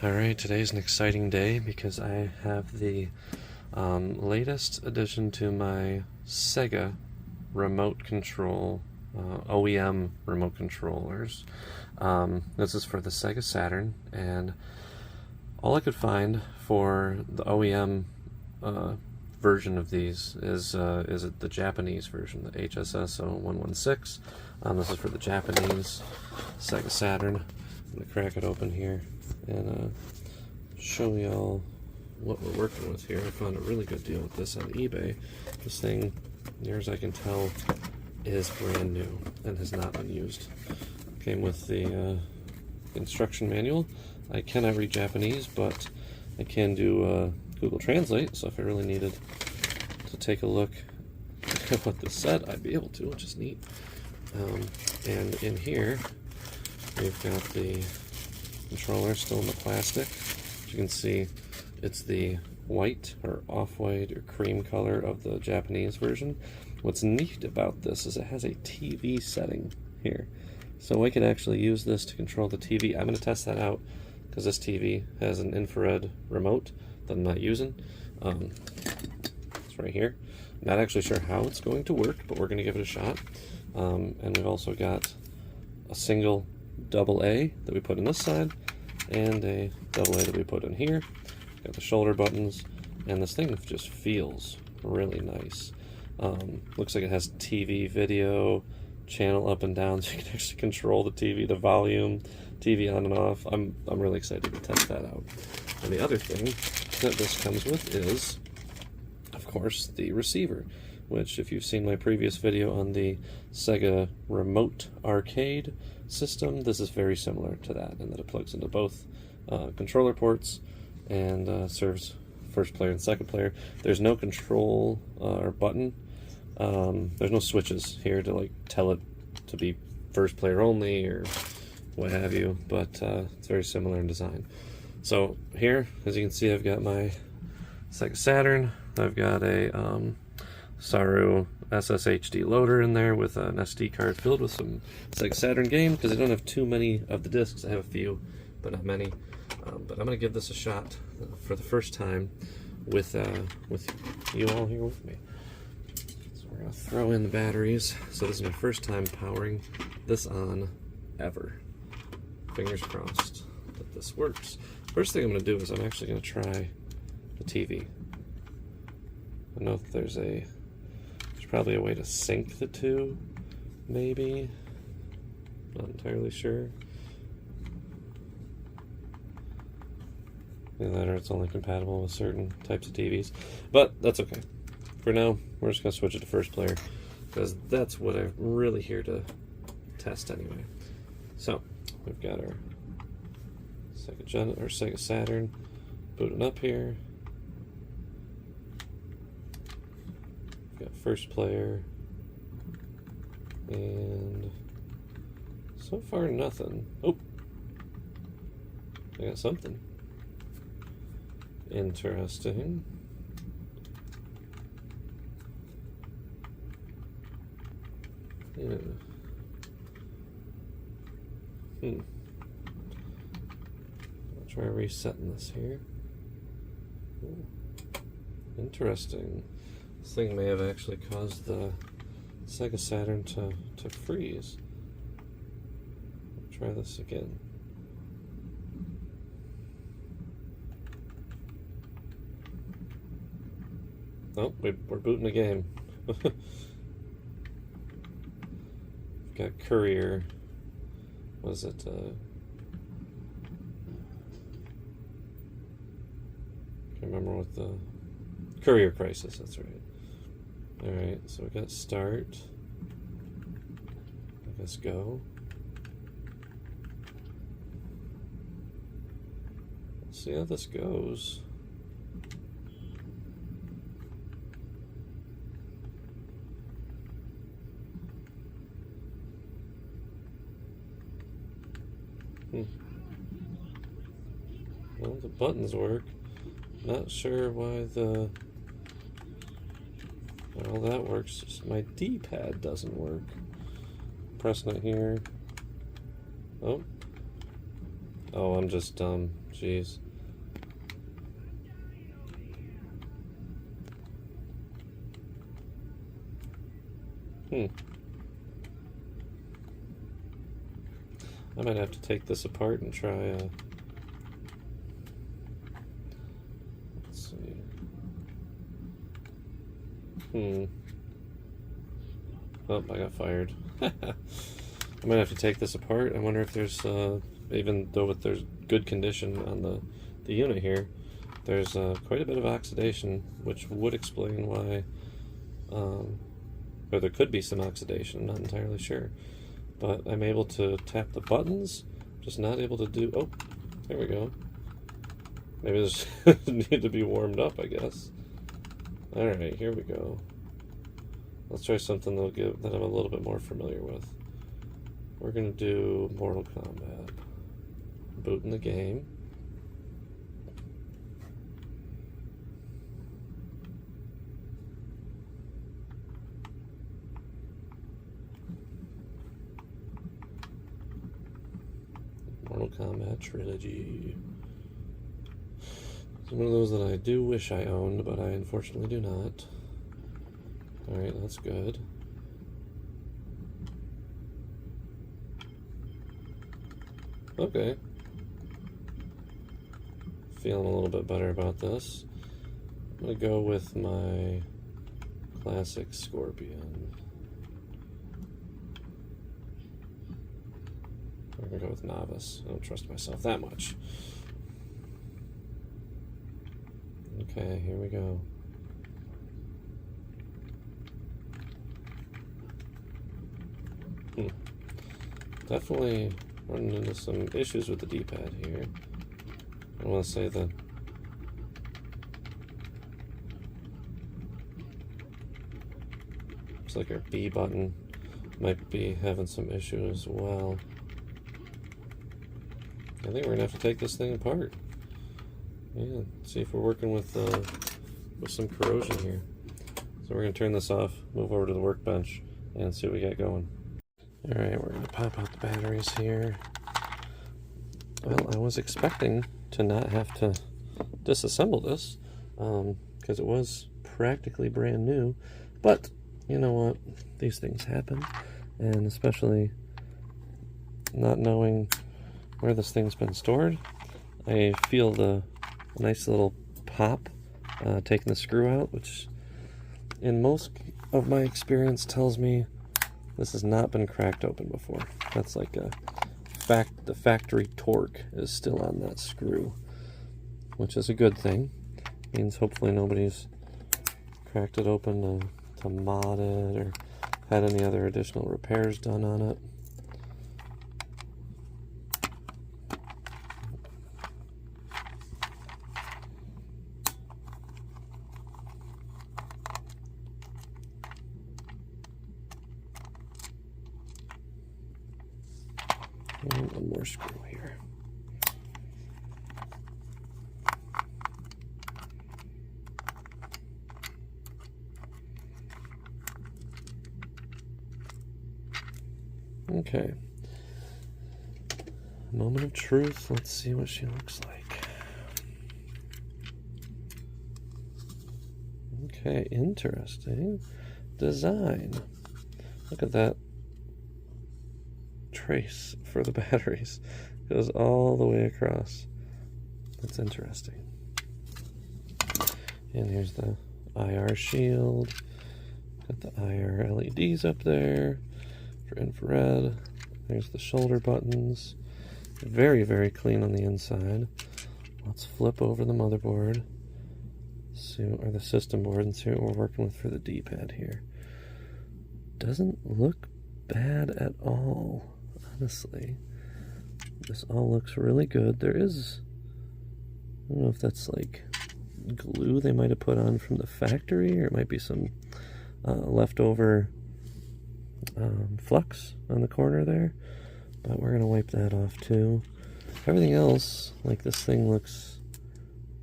Alright, today's an exciting day because I have the latest addition to my Sega remote control, OEM remote controllers. This is for the Sega Saturn, and all I could find for the OEM version of these is the Japanese version, the HSS0116. This is for the Japanese Sega Saturn. I'm going to crack it open here and show y'all what we're working with here. I found a really good deal with this on eBay. This thing, near as I can tell, is brand new and has not been used. Came with the instruction manual. I cannot read Japanese, but I can do Google Translate, so if I really needed to take a look at what this said, I'd be able to, which is neat. And in here, we've got the controller still in the plastic. As you can see, it's the white or off-white or cream color of the Japanese version. What's neat about this is it has a TV setting here. So I can actually use this to control the TV. I'm going to test that out because this TV has an infrared remote that I'm not using. It's right here. I'm not actually sure how it's going to work, but we're going to give it a shot. And we've also got a single AA that we put in this side and a AA that we put in here. Got the shoulder buttons, and this thing just feels really nice. Looks like it has TV, video, channel up and down, so you can actually control the TV, the volume, TV on and off. I'm really excited to test that out. And the other thing that this comes with is, of course, the receiver, which, if you've seen my previous video on the Sega Remote Arcade system, this is very similar to that, in that it plugs into both controller ports and serves first player and second player. There's no control or button. There's no switches here to like tell it to be first player only or what have you, but it's very similar in design. So here, as you can see, I've got my Sega Saturn. I've got a Saru SSHD loader in there with an SD card filled with some Sega Saturn games, because I don't have too many of the discs. I have a few, but not many. But I'm going to give this a shot for the first time with you all here with me. So we're going to throw in the batteries. So this is my first time powering this on ever. Fingers crossed that this works. First thing I'm going to do is I'm actually going to try the TV. I know that there's probably a way to sync the two, maybe. Not entirely sure. Either that or it's only compatible with certain types of TVs. But that's okay. For now, we're just going to switch it to first player, because that's what I'm really here to test anyway. So, we've got our Sega Saturn booting up here. Got first player, and so far nothing. Oh, I got something interesting. Yeah. I'll try resetting this here. Ooh. Interesting. This thing may have actually caused the Sega Saturn to freeze. Try this again. Oh, we're booting a game. Got Courier. Was it? Can't remember what the Courier Crisis. That's right. All right, so we got start. I guess go. Let's see how this goes. Well, the buttons work. Not sure why all that works. Just my D-pad doesn't work. Pressing it here. Oh, Oh, I'm just dumb. Jeez. I might have to take this apart and try, let's see. Oh, I got fired. I might have to take this apart. I wonder if there's, even though there's good condition on the unit here, there's quite a bit of oxidation, which would explain why, or there could be some oxidation, I'm not entirely sure. But I'm able to tap the buttons, just not able to do, oh, there we go. Maybe this need to be warmed up, I guess. Alright, here we go. Let's try something that I'm a little bit more familiar with. We're gonna do Mortal Kombat. Booting the game. Mortal Kombat Trilogy. It's one of those that I do wish I owned, but I unfortunately do not. Alright, that's good. Okay. Feeling a little bit better about this. I'm going to go with my classic Scorpion. I'm going to go with Novice. I don't trust myself that much. Okay, here we go. Definitely running into some issues with the D-pad here. I want to say that looks like our B button might be having some issues as well. I think we're gonna have to take this thing apart. Yeah, see if we're working with some corrosion here. So we're gonna turn this off, move over to the workbench, and see what we got going. Alright, we're gonna pop out the batteries here. Well, I was expecting to not have to disassemble this, because it was practically brand new, but you know what, these things happen, and especially not knowing where this thing's been stored, I feel the nice little pop taking the screw out, which in most of my experience tells me this has not been cracked open before. That's like the factory torque is still on that screw, which is a good thing. Means hopefully nobody's cracked it open to mod it or had any other additional repairs done on it. And one more screw here. Okay. Moment of truth. Let's see what she looks like. Okay, interesting design. Look at that trace for the batteries. Goes all the way across. That's interesting. And here's the IR shield. Got the IR LEDs up there for infrared. There's the shoulder buttons. Very, very clean on the inside. Let's flip over the motherboard. See, or the system board, and see what we're working with for the D-pad here. Doesn't look bad at all, honestly. This all looks really good. There is, I don't know if that's like glue they might have put on from the factory, or it might be some leftover flux on the corner there, but we're gonna wipe that off too. Everything else, like this thing, looks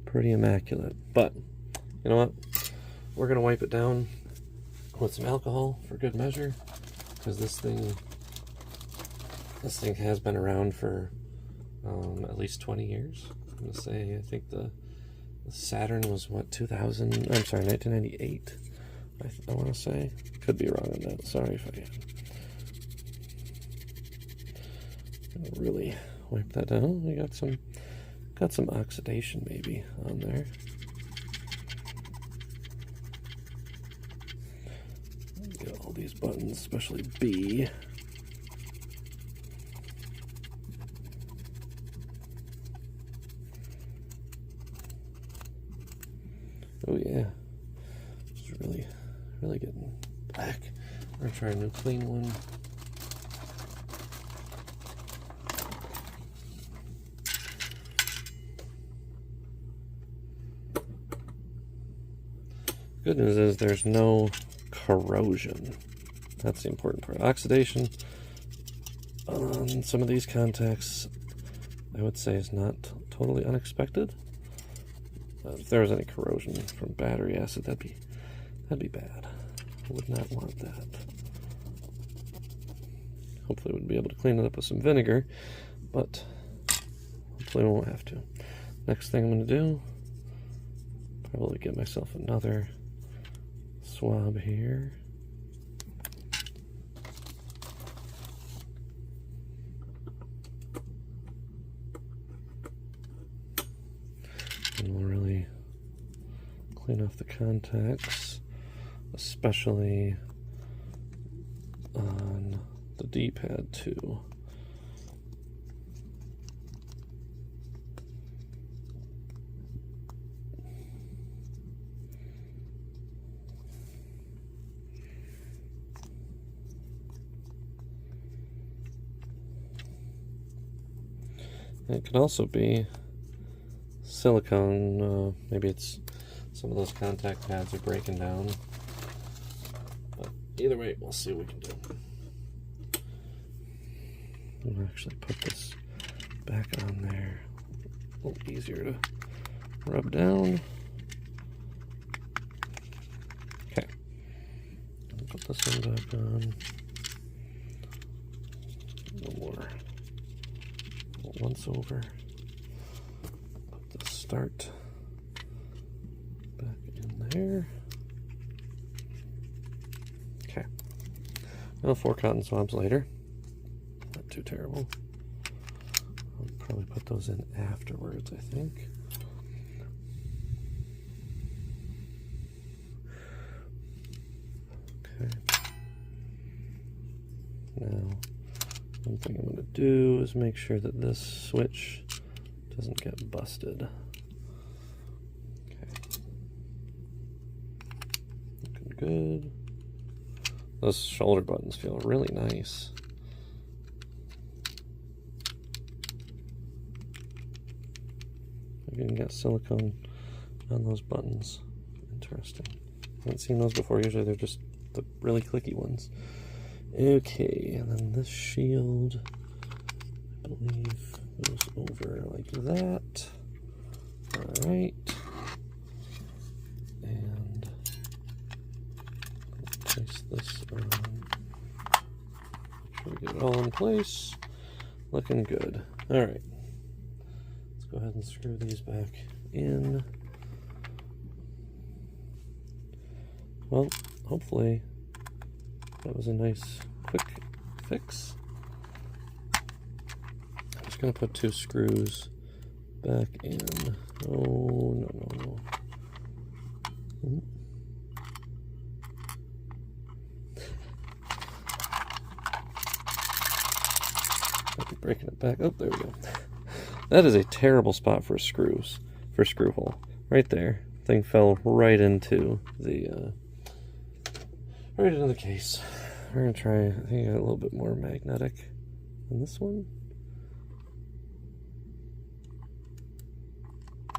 pretty immaculate, but you know what, we're gonna wipe it down with some alcohol for good measure, because this thing has been around for at least 20 years. I'm going to say, I think the Saturn was, what, 2000? I'm sorry, 1998, I want to say. Could be wrong on that. Sorry if I am. Really wipe that down. We got some oxidation maybe on there. Get all these buttons, especially B. Oh yeah, it's really getting black. We're gonna try a new clean one. Good news is there's no corrosion. That's the important part. Oxidation on some of these contacts, I would say, is not totally unexpected. If there was any corrosion from battery acid, that'd be bad. I would not want that. Hopefully we'll be able to clean it up with some vinegar, but hopefully we won't have to. Next thing I'm going to do, probably get myself another swab here. And we'll really clean off the contacts, especially on the D-pad too. It could also be silicone. Maybe it's some of those contact pads are breaking down. But either way, we'll see what we can do. I'll actually put this back on there. A little easier to rub down. Okay. I'll put this one back on. One more. Once over. Put the start back in there. Okay. Now 4 cotton swabs later. Not too terrible. I'll probably put those in afterwards, I think. Okay. Now, one thing I'm going to do is make sure that this switch doesn't get busted. Okay. Looking good. Those shoulder buttons feel really nice. Maybe you can get silicone on those buttons. Interesting. Haven't seen those before. Usually they're just the really clicky ones. Okay, and then this shield, I believe, goes over like that. Alright. And place this on. Make sure we get it all in place. Looking good. Alright. Let's go ahead and screw these back in. Well, hopefully that was a nice quick fix. I'm just going to put 2 screws back in. Oh, no. I'll be breaking it back. Oh, there we go. That is a terrible spot for screws, for screw hole. Right there. Thing fell right into the case. We're going to try, I think, a little bit more magnetic than this one.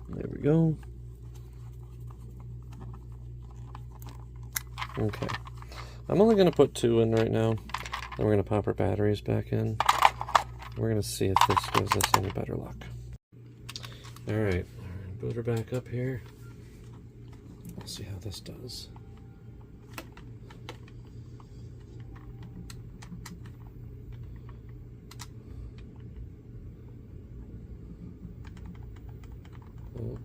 There we go. Okay. I'm only going to put 2 in right now. Then we're going to pop our batteries back in. We're going to see if this gives us any better luck. Alright, boot her back up here. We'll see how this does. Oh.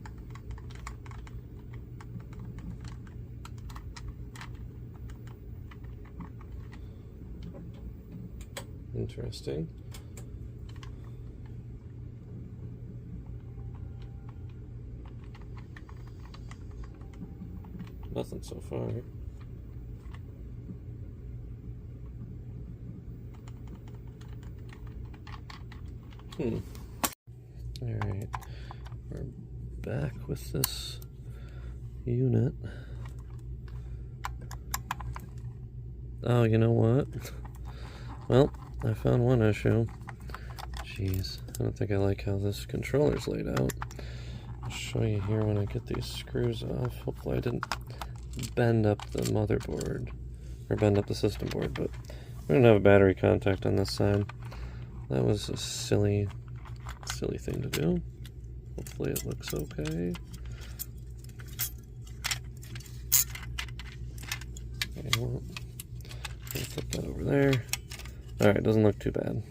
Interesting. Nothing so far. Alright, we're back with this unit. Oh, you know what? Well, I found one issue. Jeez, I don't think I like how this controller's laid out. I'll show you here when I get these screws off. Hopefully I didn't bend up the motherboard, or bend up the system board, but we don't have a battery contact on this side. That was a silly thing to do. Hopefully it looks okay. Okay, well, I'll put that over there. Alright, doesn't look too bad.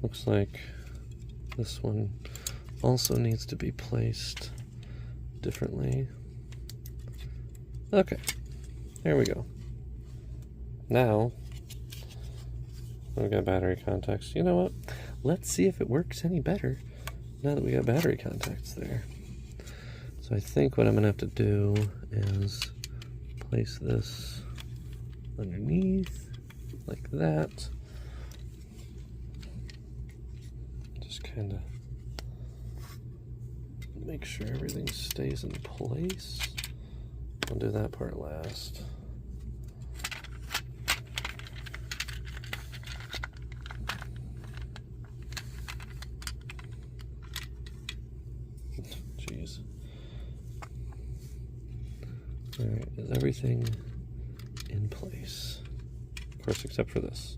Looks like this one also needs to be placed differently. Okay, there we go. Now, we've got battery contacts. You know what? Let's see if it works any better now that we got battery contacts there. So I think what I'm going to have to do is place this underneath like that. Just kind of make sure everything stays in place. I'll do that part last. Jeez. Alright, is everything in place? Of course, except for this.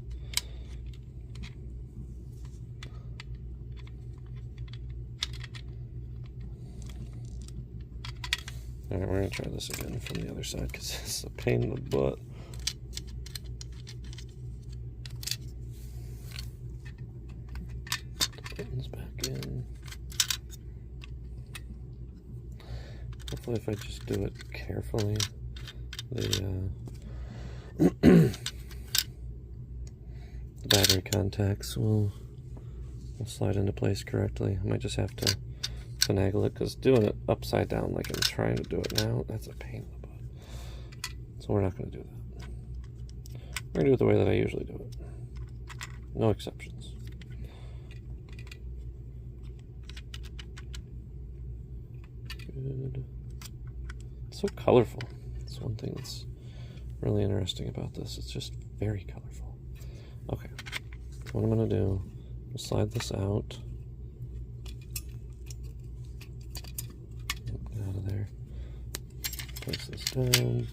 Alright, we're going to try this again from the other side because it's a pain in the butt. Buttons back in. Hopefully if I just do it carefully, the battery contacts will slide into place correctly. I might just have to finagle it because doing it upside down like I'm trying to do it now, that's a pain in the butt. So we're not going to do that. We're going to do it the way that I usually do it. No exceptions. Good. It's so colorful. That's one thing that's really interesting about this. It's just very colorful. Okay. So what I'm going to do, I'll slide this out. Out of there. Place this down.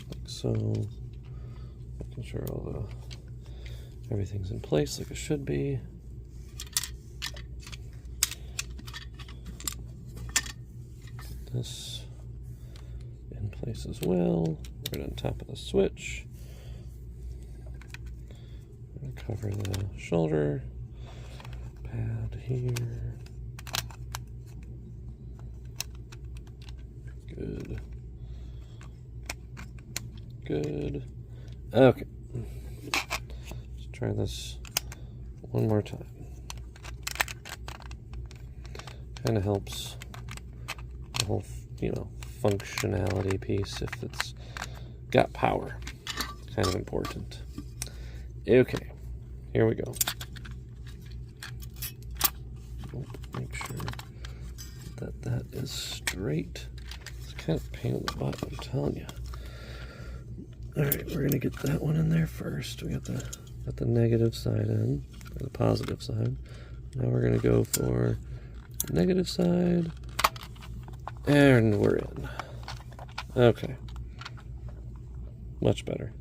Like so. Making sure everything's in place like it should be. This in place as well, right on top of the switch. I'm going to cover the shoulder pad here. Good. Good. Okay. Let's try this one more time. Kind of helps the whole, functionality piece if it's got power. It's kind of important. Okay, here we go. Make sure that is straight. It's kind of a pain in the butt, I'm telling you. Alright, we're gonna get that one in there first. We got the negative side in, or the positive side. Now we're gonna go for the negative side. And we're in. Okay. Much better.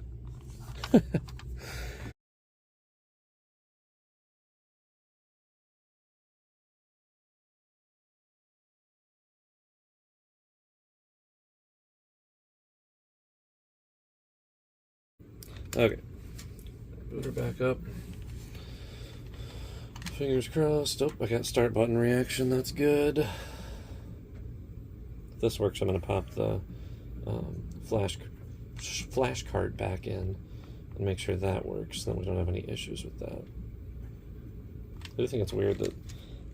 Okay. Boot her back up. Fingers crossed. Oh, I got start button reaction. That's good. If this works, I'm going to pop the flash card back in and make sure that works. Then we don't have any issues with that. I do think it's weird that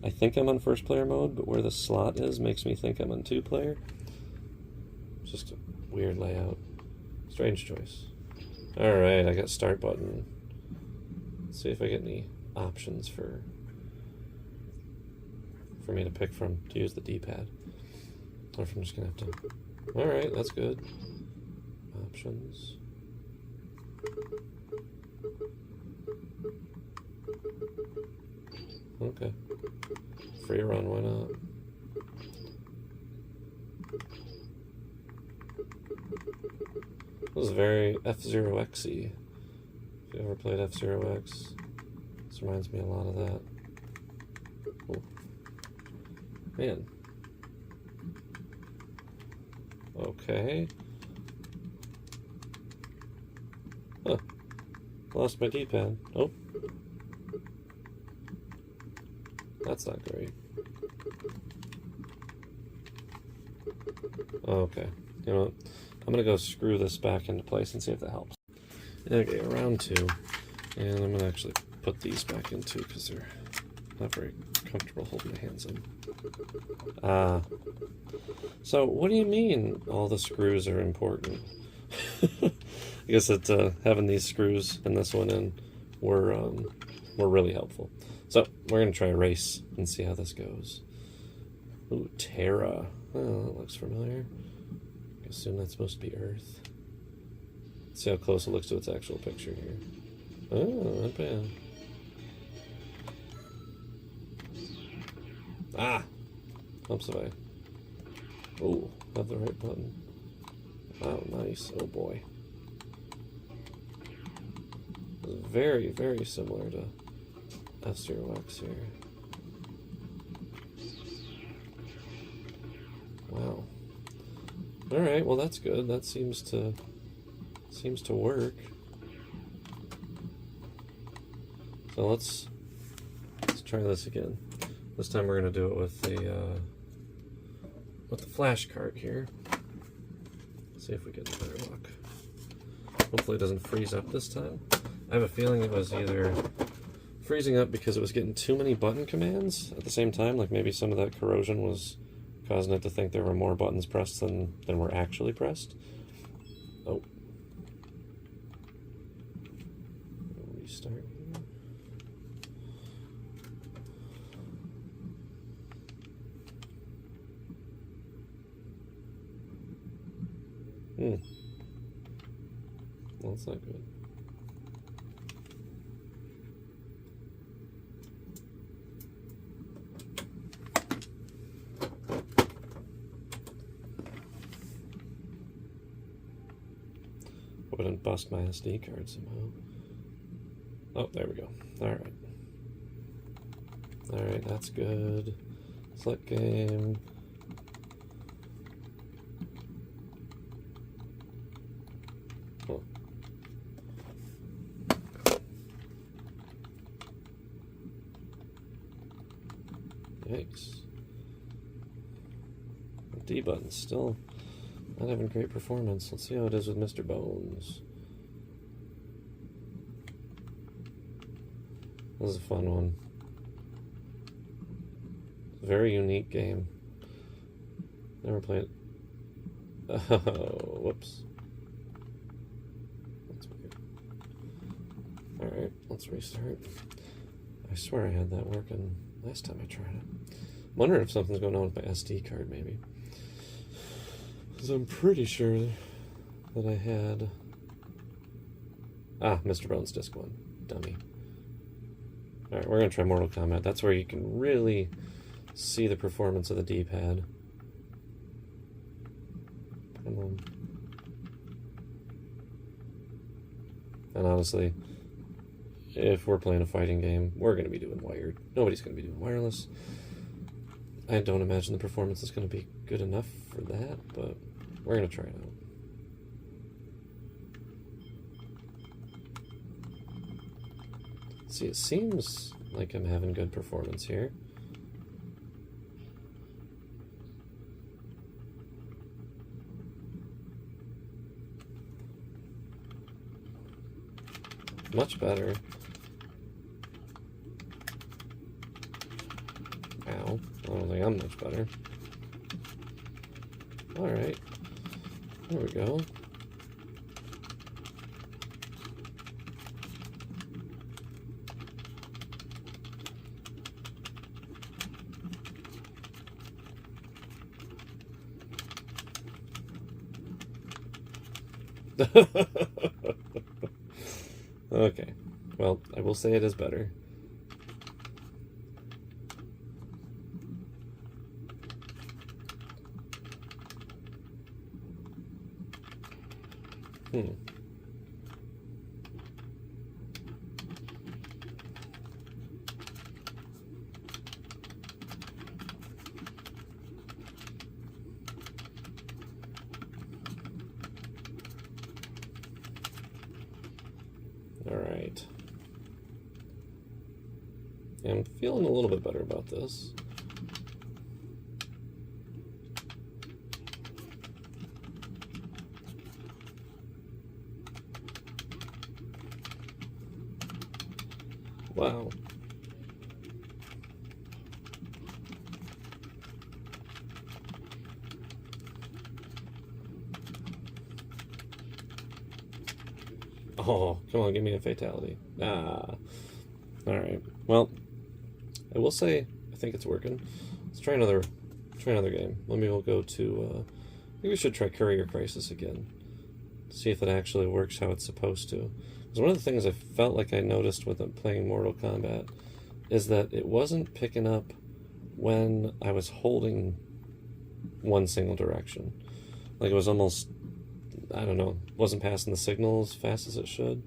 I think I'm on first player mode, but where the slot is makes me think I'm on 2-player. It's just a weird layout. Strange choice. Alright, I got start button. Let's see if I get any options for me to pick from to use the D-pad. Or if I'm just gonna have to. Alright, that's good. Options. Okay. Free run, why not? This is very F-Zero-X-y. If you ever played F-Zero-X, this reminds me a lot of that. Cool. Man. Okay. Huh. Lost my D-pad. Oh. That's not great. Okay. You know what? I'm gonna go screw this back into place and see if that helps. Okay, round 2. And I'm gonna actually put these back in too because they're not very comfortable holding my hands in. So what do you mean all the screws are important? I guess that having these screws and this one in were really helpful. So we're gonna try a race and see how this goes. Ooh, Terra. Oh, that looks familiar. I assume that's supposed to be Earth. Let's see how close it looks to its actual picture here. Oh, not bad. Ah! Helps if I... Oh, have the right button. Wow, nice. Oh boy. It's very, very similar to F-Zero-X here. Wow. Alright, well that's good. That seems to work. So let's try this again. This time we're gonna do it with the flash cart here. See if we get better luck. Hopefully it doesn't freeze up this time. I have a feeling it was either freezing up because it was getting too many button commands at the same time, like maybe some of that corrosion was causing it to think there were more buttons pressed than were actually pressed. Oh. Restart here. Well, that's not good. Wouldn't bust my SD card somehow. Oh, there we go. Alright. Alright, that's good. Select game. Oh. Yikes. The D button's still not having great performance. Let's see how it is with Mr. Bones. This is a fun one. Very unique game. Never played it. Oh, whoops. That's weird. Alright, let's restart. I swear I had that working last time I tried it. I'm wondering if something's going on with my SD card, maybe. Because I'm pretty sure that I had... Ah, Mr. Bones Disc 1. Dummy. Alright, we're going to try Mortal Kombat. That's where you can really see the performance of the D-pad. Come on. And honestly, if we're playing a fighting game, we're going to be doing wired. Nobody's going to be doing wireless. I don't imagine the performance is going to be good enough for that, but we're going to try it out. See, it seems like I'm having good performance here. Much better. Ow. I don't think I'm much better. Alright. There we go. Okay. Well, I will say it is better. All right. Yeah, I'm feeling a little bit better about this. Wow. Oh, come on, give me a fatality. Ah. Alright. Well, I will say I think it's working. Let's try another game. Maybe we'll go to maybe we should try Courier Crisis again. See if it actually works how it's supposed to. Because one of the things I felt like I noticed with playing Mortal Kombat is that it wasn't picking up when I was holding one single direction. Like it was almost, I don't know, wasn't passing the signal as fast as it should.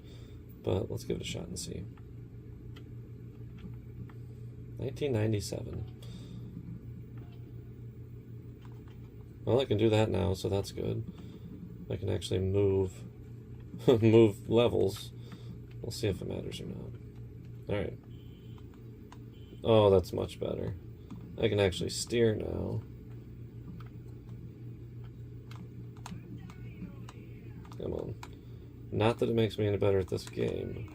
But let's give it a shot and see. 1997. Well, I can do that now, so that's good. I can actually move move levels. We'll see if it matters or not. Alright. Oh, that's much better. I can actually steer now. Come on. Not that it makes me any better at this game.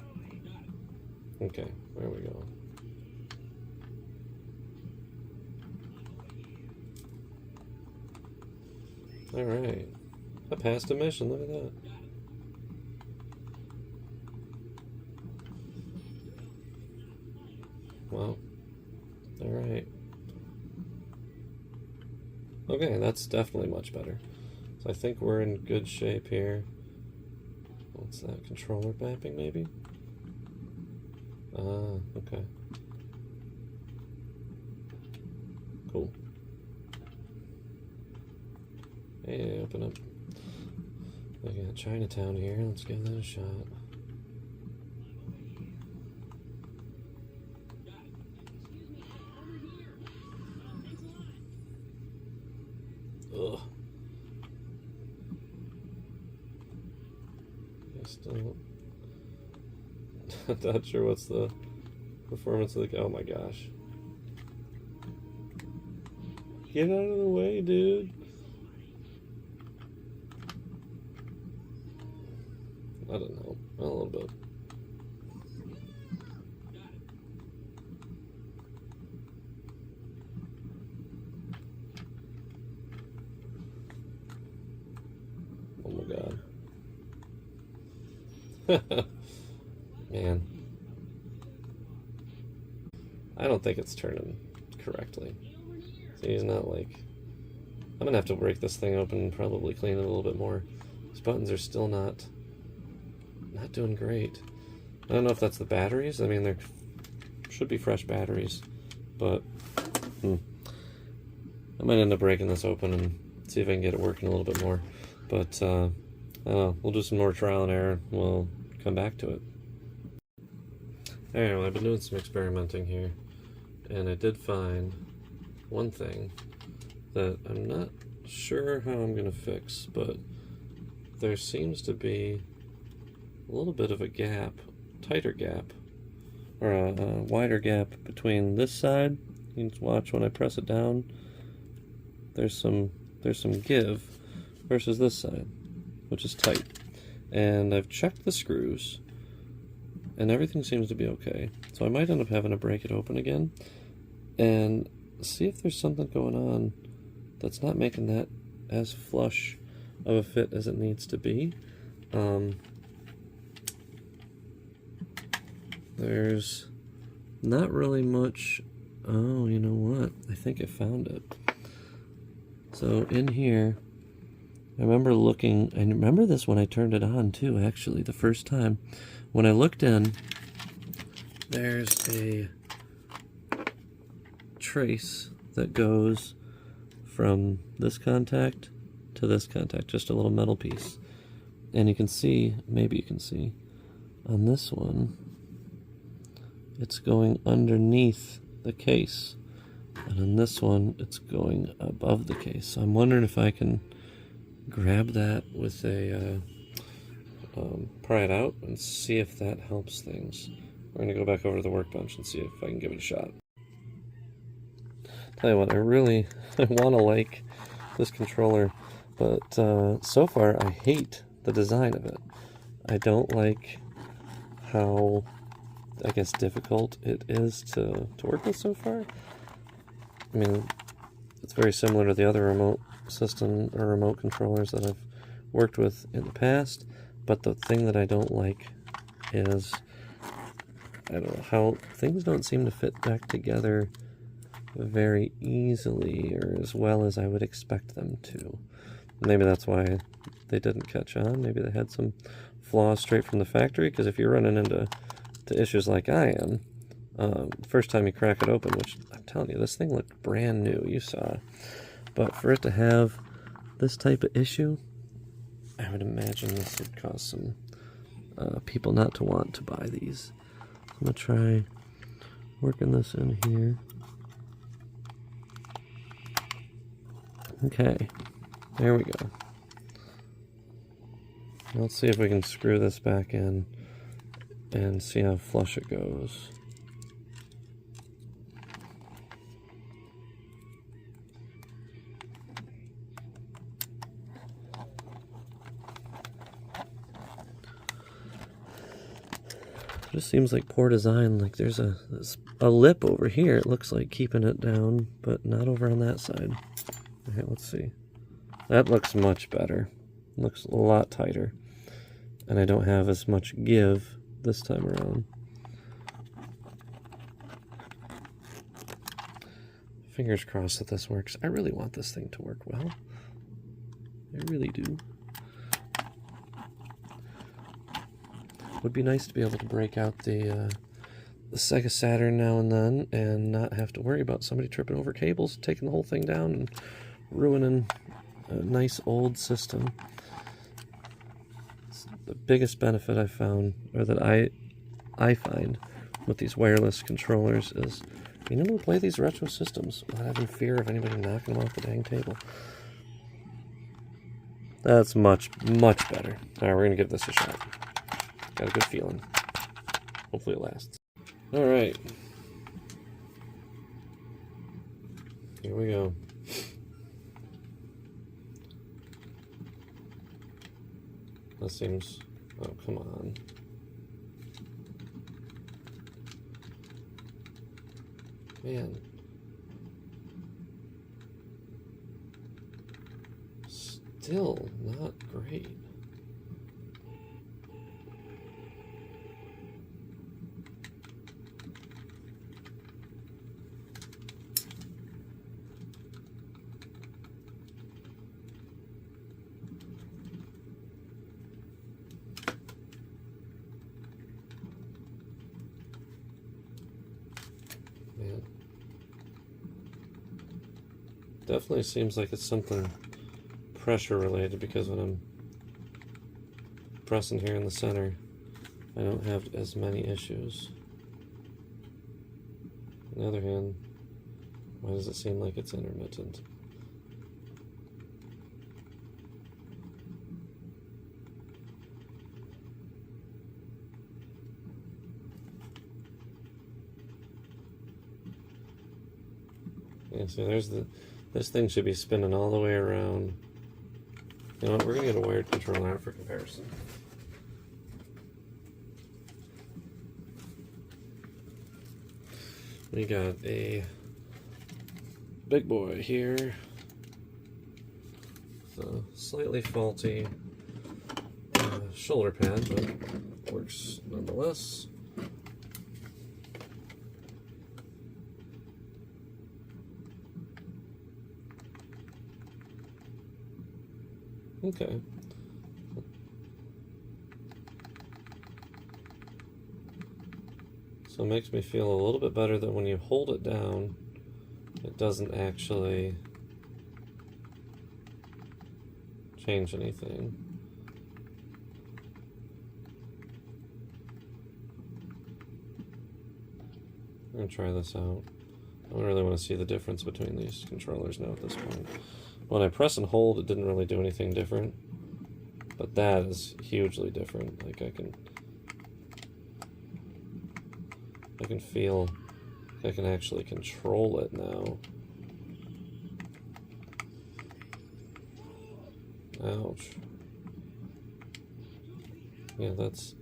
Okay, there we go. Alright. I passed a mission, look at that. Wow. Alright. Okay, that's definitely much better. So I think we're in good shape here. What's that? Controller mapping, maybe? Ah, okay. Cool. Hey, open up. I got Chinatown here. Let's give that a shot. Ugh. I still not sure what's the performance of the. Oh my gosh! Get out of the way, dude. I don't know. A little bit. Oh my god. Man. I don't think it's turning correctly. See, he's not like... I'm gonna have to break this thing open and probably clean it a little bit more. These buttons are still not doing great. I don't know if that's the batteries. I mean, there should be fresh batteries, but I might end up breaking this open and see if I can get it working a little bit more. But I don't know, we'll do some more trial and error. We'll come back to it. Alright, well, I've been doing some experimenting here, and I did find one thing that I'm not sure how I'm going to fix, but there seems to be a little bit of a gap, tighter gap, or a wider gap between this side. You can watch when I press it down. There's some give versus this side, which is tight. And I've checked the screws, and everything seems to be okay. So I might end up having to break it open again and see if there's something going on that's not making that as flush of a fit as it needs to be. There's not really much. Oh, you know what? I think I found it. So in here, I remember looking, I remember this when I turned it on too, actually, the first time. When I looked in, there's a trace that goes from this contact to this contact, just a little metal piece. And you can see, maybe you can see, on this one, it's going underneath the case. And on this one, it's going above the case. So I'm wondering if I can grab that with a, pry it out and see if that helps things. We're going to go back over to the workbench and see if I can give it a shot. Tell you what, I want to like this controller, but so far I hate the design of it. I don't like how, I guess, difficult it is to work with so far. I mean, it's very similar to the other remote system or remote controllers that I've worked with in the past, but the thing that I don't like is, I don't know, how things don't seem to fit back together very easily or as well as I would expect them to. Maybe that's why they didn't catch on. Maybe they had some flaws straight from the factory, because if you're running into issues like I am, first time you crack it open, which I'm telling you, this thing looked brand new, you saw. But for it to have this type of issue, I would imagine this would cause some people not to want to buy these. I'm going to try working this in here. Okay, there we go. Let's see if we can screw this back in and see how flush it goes. It just seems like poor design. Like there's a lip over here, it looks like, keeping it down, but not over on that side. Okay, let's see. That looks much better. Looks a lot tighter. And I don't have as much give this time around. Fingers crossed that this works. I really want this thing to work well. I really do. Would be nice to be able to break out the Sega Saturn now and then and not have to worry about somebody tripping over cables, taking the whole thing down, and ruining a nice old system. It's the biggest benefit I found, or that I find with these wireless controllers, is being able to play these retro systems without having fear of anybody knocking them off the dang table. That's much, much better. Alright, we're going to give this a shot. Got a good feeling. Hopefully it lasts. Alright. Here we go. That seems... oh, come on. Man. Still not great. Man. Definitely seems like it's something pressure related, because when I'm pressing here in the center, I don't have as many issues. On the other hand, why does it seem like it's intermittent? Yeah, so this thing should be spinning all the way around. You know what, we're going to get a wired controller out for comparison. We got a big boy here. With a slightly faulty shoulder pad, but works nonetheless. Okay. So it makes me feel a little bit better that when you hold it down, it doesn't actually change anything. I'm going to try this out. I don't really want to see the difference between these controllers now at this point. When I press and hold, it didn't really do anything different, but that is hugely different. Like I can feel, I can actually control it now. Ouch. Yeah, that's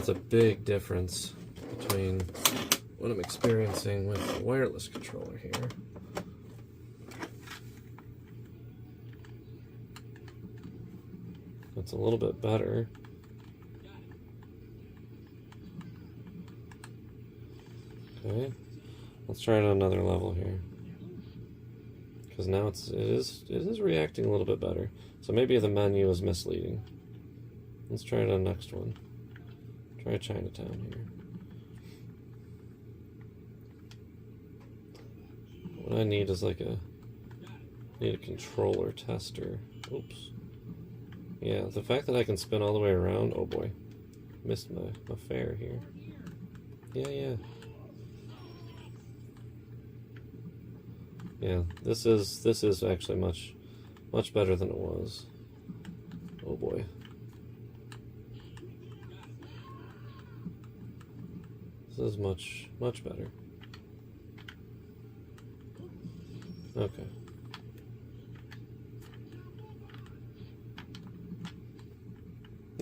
a big difference between what I'm experiencing with the wireless controller here. It's a little bit better. Okay, let's try it on another level here. Because now it is reacting a little bit better. So maybe the menu is misleading. Let's try it on the next one. Try Chinatown here. What I need is like need a controller tester. Oops. Yeah, the fact that I can spin all the way around, oh boy. Missed my fare here. Yeah. Yeah, this is actually much better than it was. Oh boy. This is much better. Okay.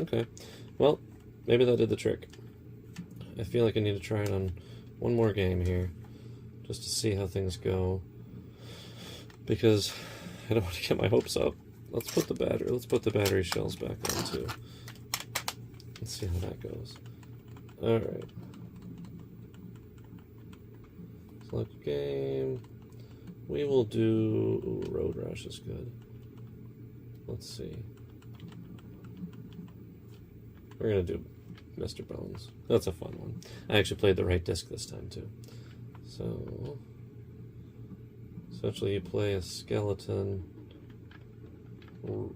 Okay. Well, maybe that did the trick. I feel like I need to try it on one more game here, just to see how things go. Because I don't want to get my hopes up. Let's put the battery shells back on too. Let's see how that goes. Alright. Select game. We will do... Ooh, Road Rash is good. Let's see. We're going to do Mr. Bones. That's a fun one. I actually played the right disc this time too. So... essentially you play a skeleton. Okay,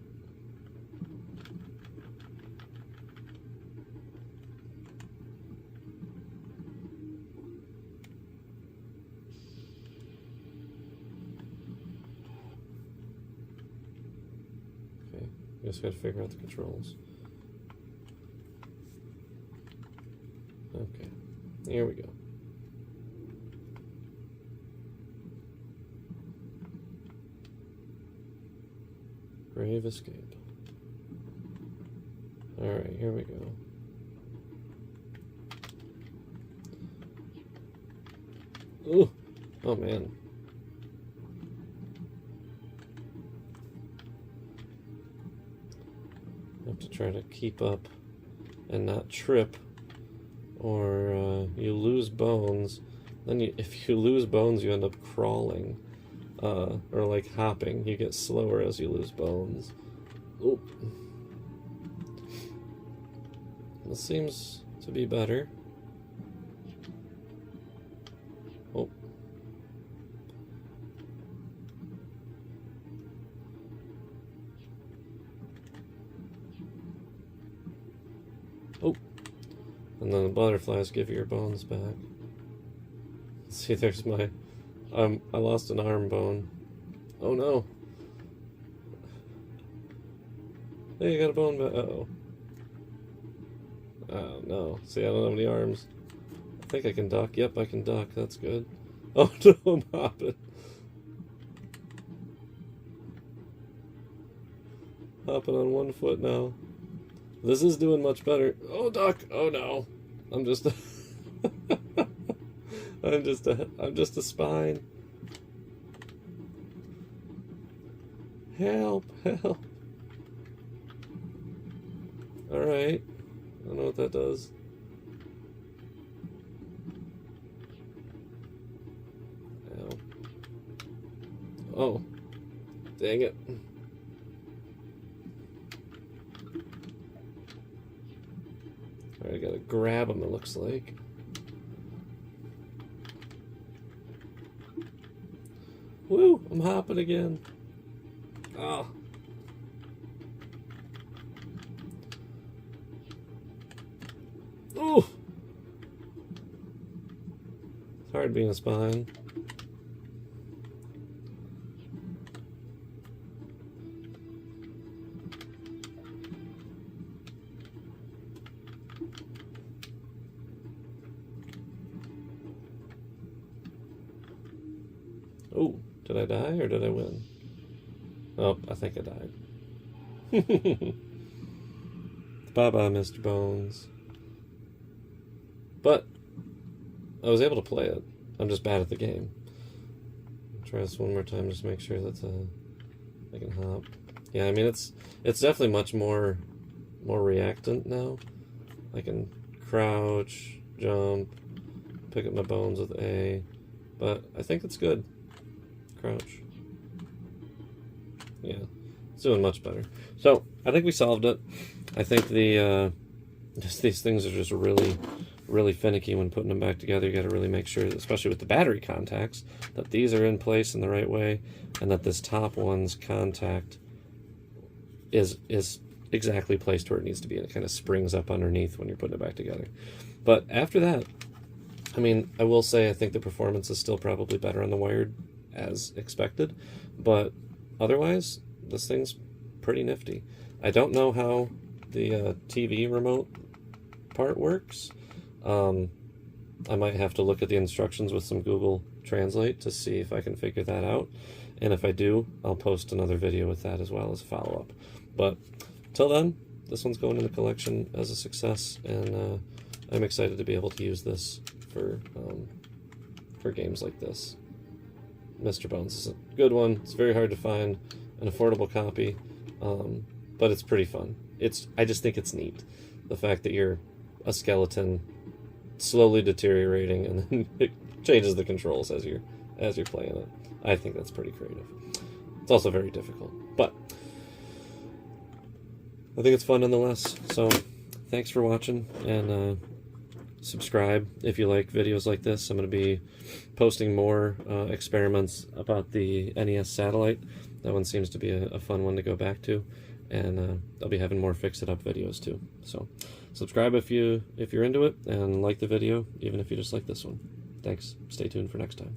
you just gotta figure out the controls. Okay, here we go. Brave escape. Alright, here we go. Ooh! Oh man. I have to try to keep up and not trip, or you lose bones. Then if you lose bones, you end up crawling. Or like hopping. You get slower as you lose bones. Oop. This seems to be better. Oh. Oh. And then the butterflies give you your bones back. See, there's my... I lost an arm bone. Oh no. Hey, you got a bone back. Uh-oh. Oh no. See, I don't have any arms. I think I can duck. Yep, I can duck. That's good. Oh no, I'm hopping. Hopping on one foot now. This is doing much better. Oh, duck! Oh no! I'm just a I'm just a spine. Help! Help! All right. I don't know what that does. Ow. Oh. Dang it. Alright, I gotta grab him, it looks like. Woo! I'm hopping again. Oh. Ooh! It's hard being a spine. Oh, did I die or did I win? Oh, I think I died. Bye-bye, Mr. Bones. But I was able to play it. I'm just bad at the game. Try this one more time, just make sure that I can hop. Yeah, I mean it's definitely much more reactant now. I can crouch, jump, pick up my bones with A, but I think it's good. Crouch. Yeah, it's doing much better. So I think we solved it. I think just these things are just really finicky when putting them back together. You got to really make sure, especially with the battery contacts, that these are in place in the right way, and that this top one's contact is exactly placed where it needs to be, and it kind of springs up underneath when you're putting it back together. But after that, I mean, I will say I think the performance is still probably better on the wired, as expected, but otherwise this thing's pretty nifty. I don't know how the TV remote part works. I might have to look at the instructions with some Google Translate to see if I can figure that out, and if I do, I'll post another video with that as well as a follow-up. But till then, this one's going in the collection as a success, and I'm excited to be able to use this for games like this. Mr. Bones is a good one. It's very hard to find an affordable copy, but it's pretty fun. I just think it's neat, the fact that you're a skeleton slowly deteriorating and then it changes the controls as you're playing it. I think that's pretty creative. It's also very difficult, but I think it's fun nonetheless. So thanks for watching, and subscribe if you like videos like this. I'm going to be posting more experiments about the NES Satellite. That one seems to be a fun one to go back to, and I'll be having more fix-it-up videos too. So subscribe if you're into it, and like the video, even if you just like this one. Thanks. Stay tuned for next time.